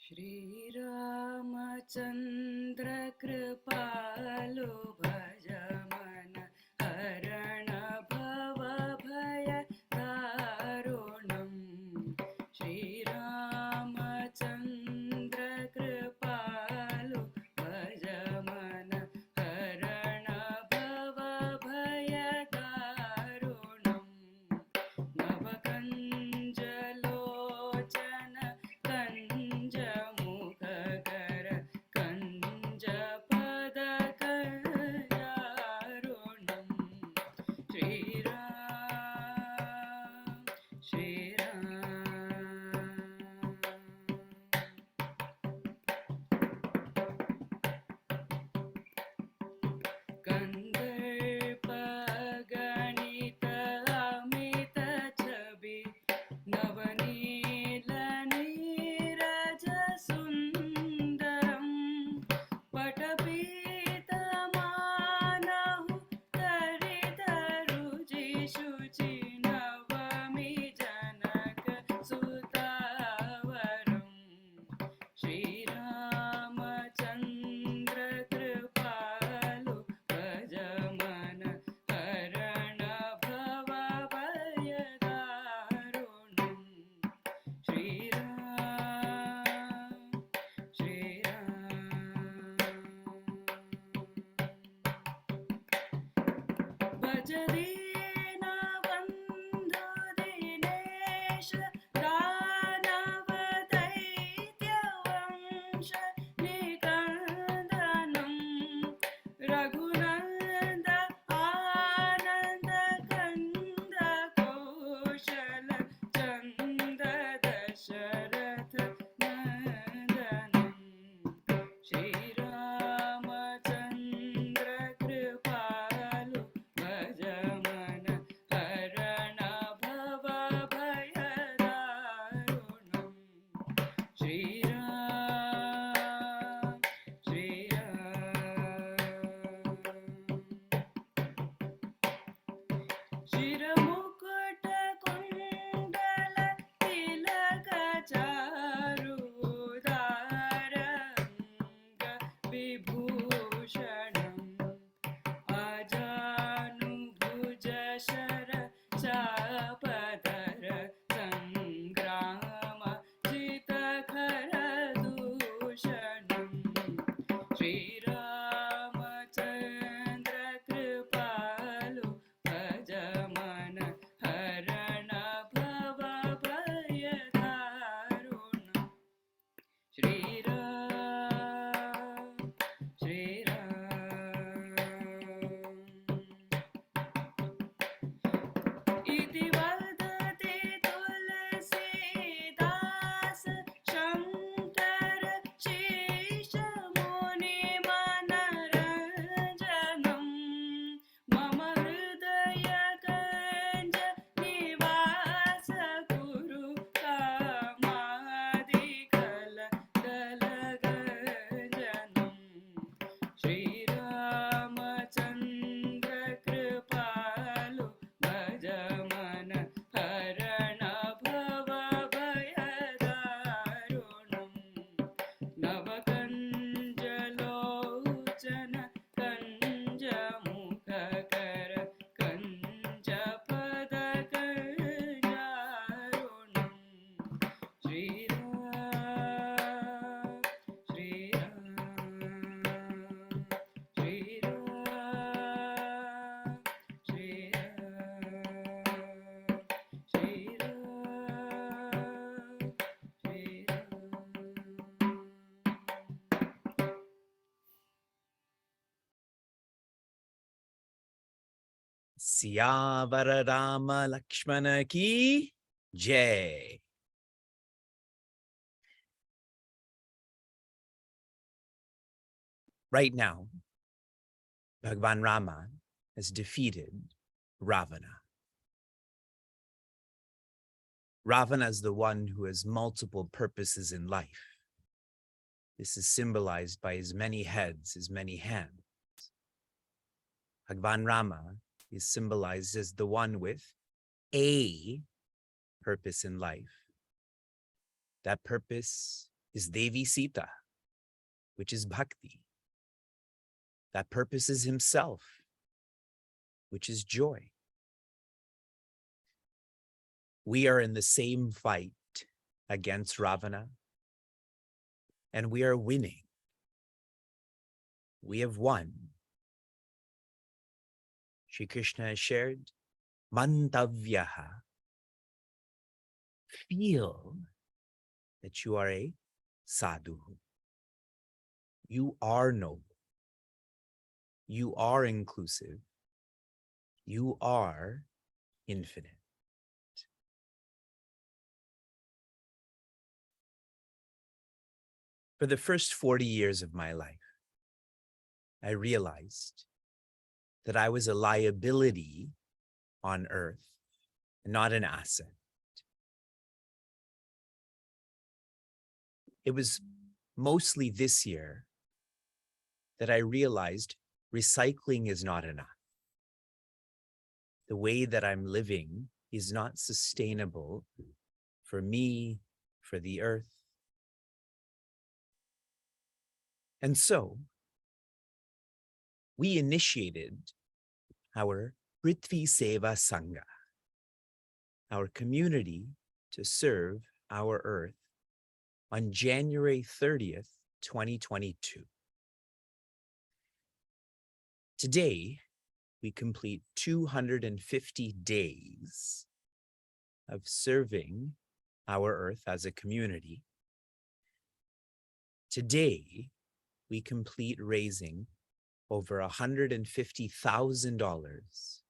श्रीरामचन्द्र कृपालो भज मन हरण भव भय दारुणम्। श्रीरामचन्द्र कृपालो भज मन हरण भव भय दारुणम्। नवकञ्जलोचन कञ्जमुखकर कञ्जपदकञ्जारुणम्। श्रीराम गणित अमित छवि नवनील नीरज सुन्दरम्। पटपीतमानहु तरितरुचि शुचि नवमि जनक सुतावरम्। श्रीरामचन्द्र कृपालु भज मन हरण भव भय दारुणम्। भज दीनबन्धु दीनेश दानवदैत्यवंश निकन्दनं। रघुनन्द आनन्द कन्द कौशल चन्द दशरथ नन्दनम्। श्रीरामचन्द्र कृपालु भज मन हरण भव भय दारुणम्। श्रीराम शिरमुकुट कुण्डल तिलक चारुदार अंग विभूषणम्। अजानुभुज शर चापधर संग्राम चितखर दूषणम्। श्रीरामचन्द्र कृपालु भज मन हरण भव भय दारुणम्। इति वदति तुलसीदास शङ्कर शेषमुनिमनरञ्जनम्। मम हृदय गञ्ज निवास कुरु कामादिकल दलगञ्जनम्। श्रीरामचन्द्र कृपालु भज मन Siyavara Rama Lakshmana ki Jai. Right now, Bhagwan Rama has defeated Ravana. Ravana is the one who has multiple purposes in life. This is symbolized by his many heads, his many hands. Bhagwan Rama is symbolized as the one with a purpose in life. That purpose is Devi Sita, which is bhakti. That purpose is himself, which is joy. We are in the same fight against Ravana, and we are winning. We have won. Shri Krishna has shared, Mantavyaha. Feel that you are a sadhu. You are noble. You are inclusive. You are infinite. For the first 40 years of my life, I realized that I was a liability on earth, not an asset. It was mostly this year that I realized recycling is not enough. The way that I'm living is not sustainable for me, for the earth. And so we initiated our Prithvi Seva Sangha, our community to serve our earth, on January 30th, 2022. Today, we complete 250 days of serving our earth as a community. Today, we complete raising over $150,000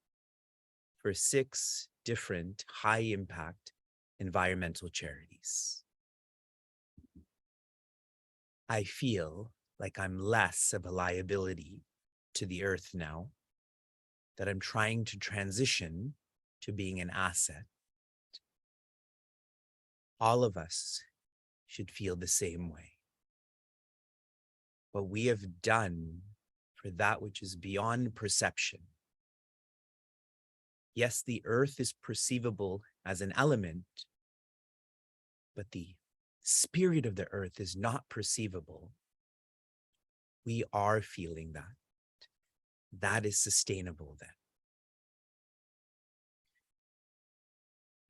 for 6 different high-impact environmental charities. I feel like I'm less of a liability to the earth now, that I'm trying to transition to being an asset. All of us should feel the same way. What we have done for that which is beyond perception. Yes, the earth is perceivable as an element, but the spirit of the earth is not perceivable. We are feeling that. That is sustainable then.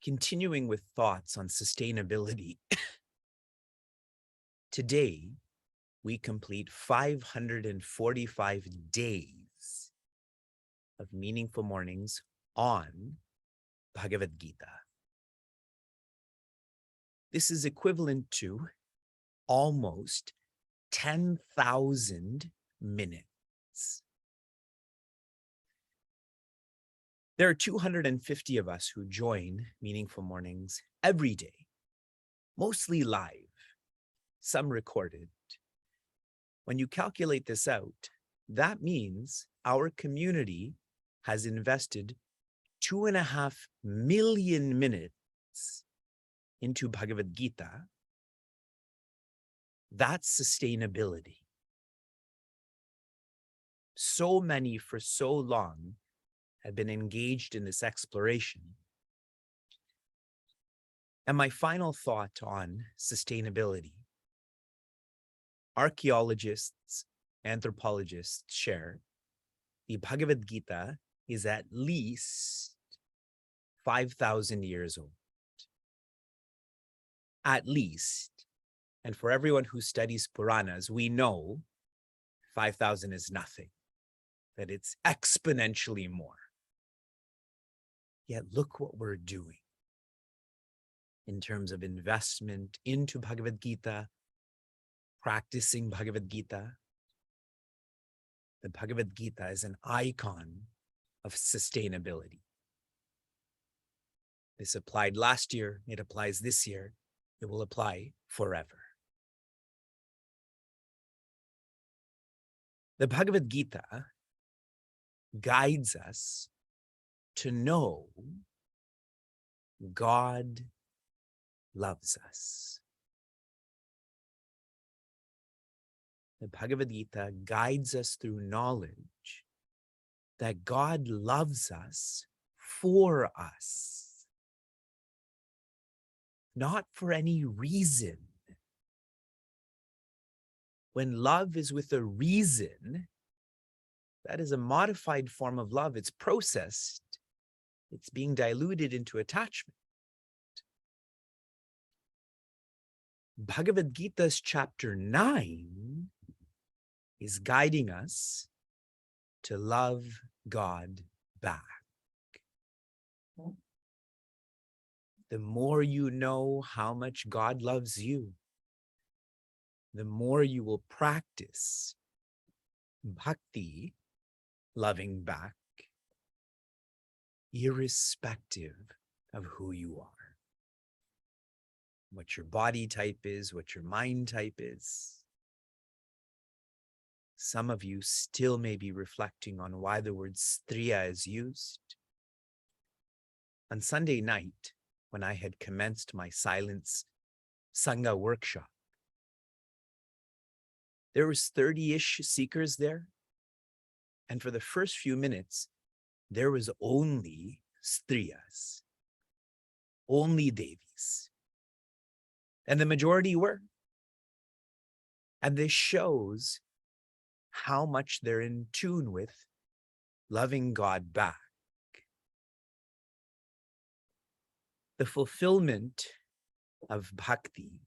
Continuing with thoughts on sustainability, today we complete 545 days of meaningful mornings on Bhagavad Gita. This is equivalent to almost 10,000 minutes. There are 250 of us who join Meaningful Mornings every day, mostly live, some recorded. When you calculate this out, that means our community has invested 2.5 million minutes into Bhagavad Gita. That's sustainability. So many for so long have been engaged in this exploration. And my final thought on sustainability. Archaeologists, anthropologists share the Bhagavad Gita is at least 5,000 years old. At least. And for everyone who studies Puranas, we know 5,000 is nothing, that it's exponentially more. Yet look what we're doing in terms of investment into Bhagavad Gita, practicing Bhagavad Gita. The Bhagavad Gita is an icon of sustainability. This applied last year, it applies this year, it will apply forever. The Bhagavad Gita guides us to know God loves us. The Bhagavad Gita guides us through knowledge that God loves us for us, not for any reason. When love is with a reason, that is a modified form of love. It's processed. It's being diluted into attachment. Bhagavad Gita's chapter 9 is guiding us to love God back. The more you know how much God loves you, the more you will practice bhakti, loving back, irrespective of who you are, what your body type is, what your mind type is. Some of you still may be reflecting on why the word striya is used. On Sunday night, when I had commenced my silence Sangha workshop, there was 30-ish seekers there. And for the first few minutes, there was only striyas, only devis. And the majority were. And this shows how much they're in tune with loving God back. The fulfillment of bhakti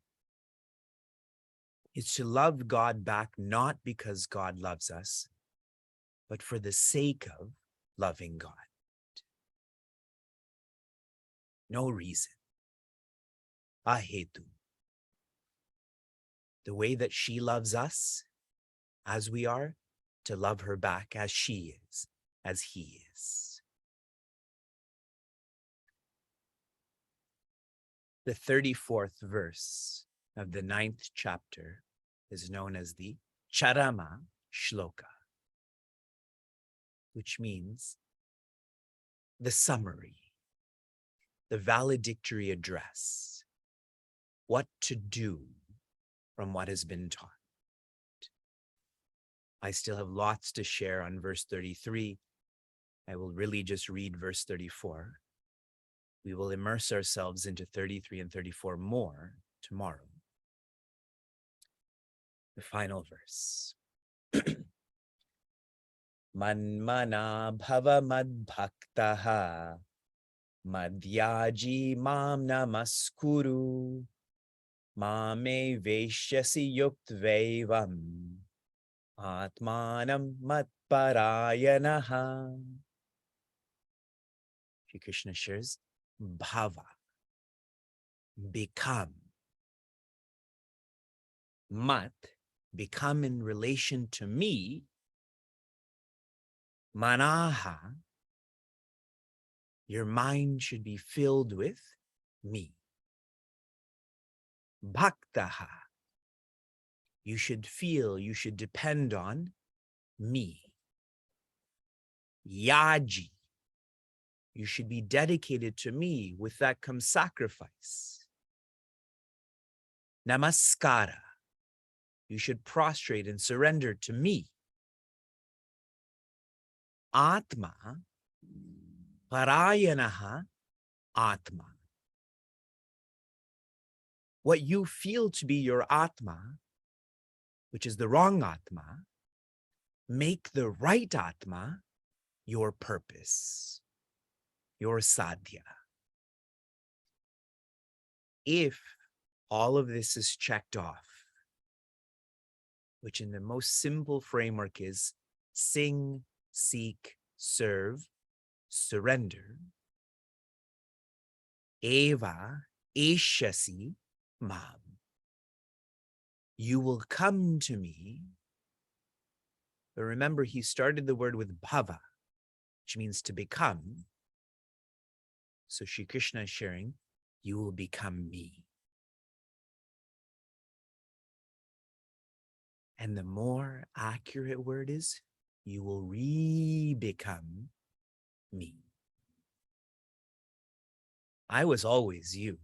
is to love God back not because God loves us, but for the sake of loving God. No reason. Ahetu. The way that she loves us as we are, to love her back as she is, as he is. The 34th verse of the 9th chapter is known as the Charama Shloka, which means the summary, the valedictory address, what to do from what has been taught. I still have lots to share on verse 33. I will really just read verse 34. We will immerse ourselves into 33 and 34 more tomorrow. The final verse. Manmana bhava madbhaktaha madhyaji mam namaskuru mame veshyasi yuktvevam atmanam matparayanaha. Shri Krishna shares, bhava, become. Mat, become in relation to me. Manaha, your mind should be filled with me. Bhaktaha, you should feel, you should depend on me. Yaji, you should be dedicated to me. With that comes sacrifice. Namaskara, you should prostrate and surrender to me. Atma, parayanaha, Atma. What you feel to be your Atma, which is the wrong Atma, make the right Atma your purpose, your sadhya. If all of this is checked off, which in the most simple framework is sing, seek, serve, surrender, eva eshasi mam, you will come to me. But remember, he started the word with bhava. which means to become. So Shri Krishna is sharing, you will become me. And the more accurate word is, you will re-become me. I was always you.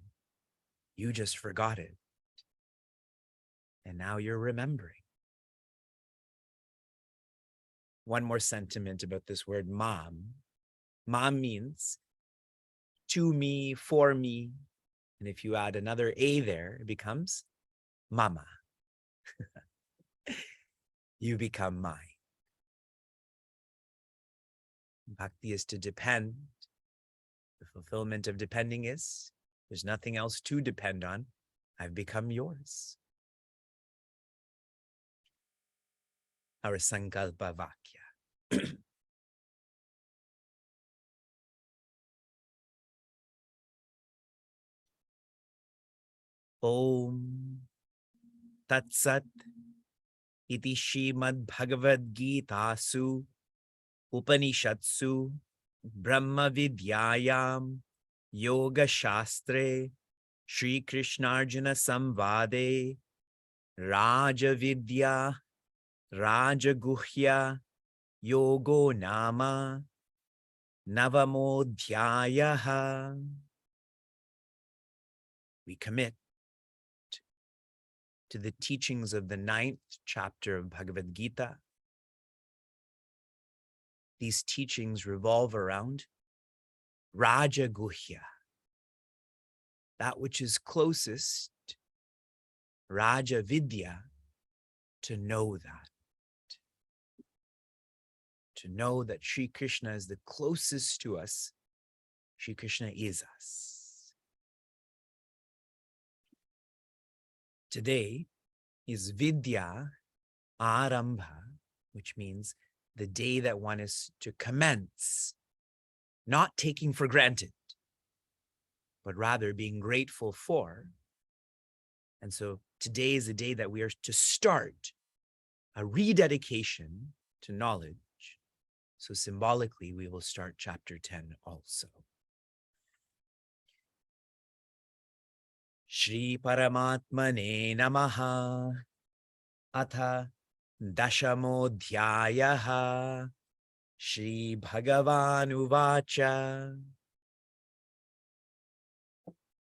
You just forgot it. And now you're remembering. One more sentiment about this word mam. Mam means to me, for me. And if you add another A there, it becomes mama. You become mine. Bhakti is to depend. The fulfillment of depending is there's nothing else to depend on. I've become yours. Our Sankalpa Vakya. Om Tat Sat Iti Shrimad Bhagavad Gita Su Upanishatsu Brahma Vidyayam Yoga Shastre Shri Krishnarjuna Samvade Raja Vidya Raja Guhya Yogo Nama Navamodhyayaha. We commit to the teachings of the 9th chapter of Bhagavad Gita. These teachings revolve around Raja Guhya, that which is closest, Raja Vidya, to know that. To know that Sri Krishna is the closest to us. Sri Krishna is us. Today is Vidya Arambha, which means the day that one is to commence, not taking for granted, but rather being grateful for. And so today is the day that we are to start a rededication to knowledge. So symbolically, we will start chapter 10 also. Shri Paramatmane Namaha Atha Dashamodhyayaha Shri Bhagavan Uvacha.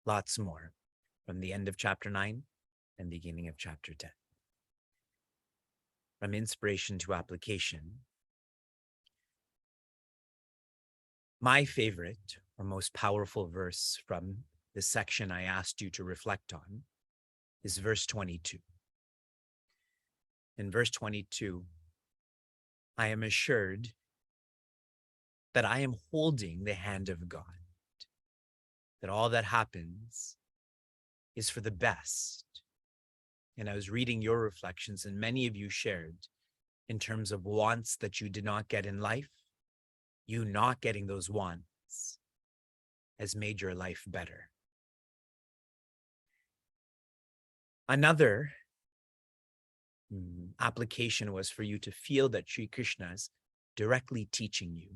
Lots more from the end of chapter 9 and beginning of chapter 10. From inspiration to application, my favorite or most powerful verse from the section I asked you to reflect on is verse 22. In verse 22, I am assured that I am holding the hand of God, that all that happens is for the best. And I was reading your reflections, and many of you shared in terms of wants that you did not get in life. You not getting those wants has made your life better. Another application was for you to feel that Sri Krishna is directly teaching you.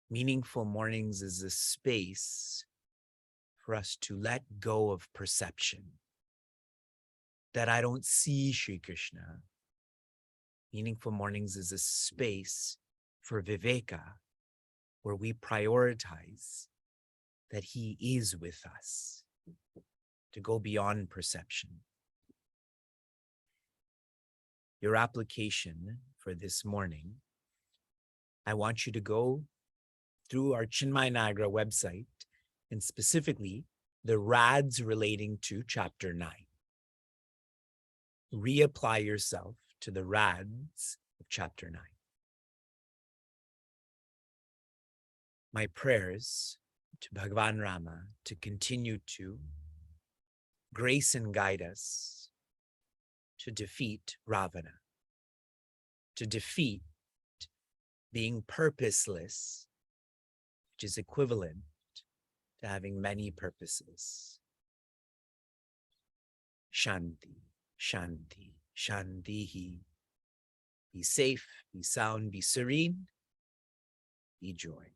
Meaningful mornings is a space for us to let go of perception, that I don't see Sri Krishna. Meaningful mornings is a space for Viveka, where we prioritize that he is with us, to go beyond perception. Your application for this morning, I want you to go through our Chinmay Nagra website, and specifically the rads relating to chapter 9. Reapply yourself to the rads of chapter 9. My prayers to Bhagavan Rama to continue to grace and guide us to defeat Ravana, to defeat being purposeless, which is equivalent to having many purposes. Shanti, Shanti, Shantihi. Be safe, be sound, be serene. be joy.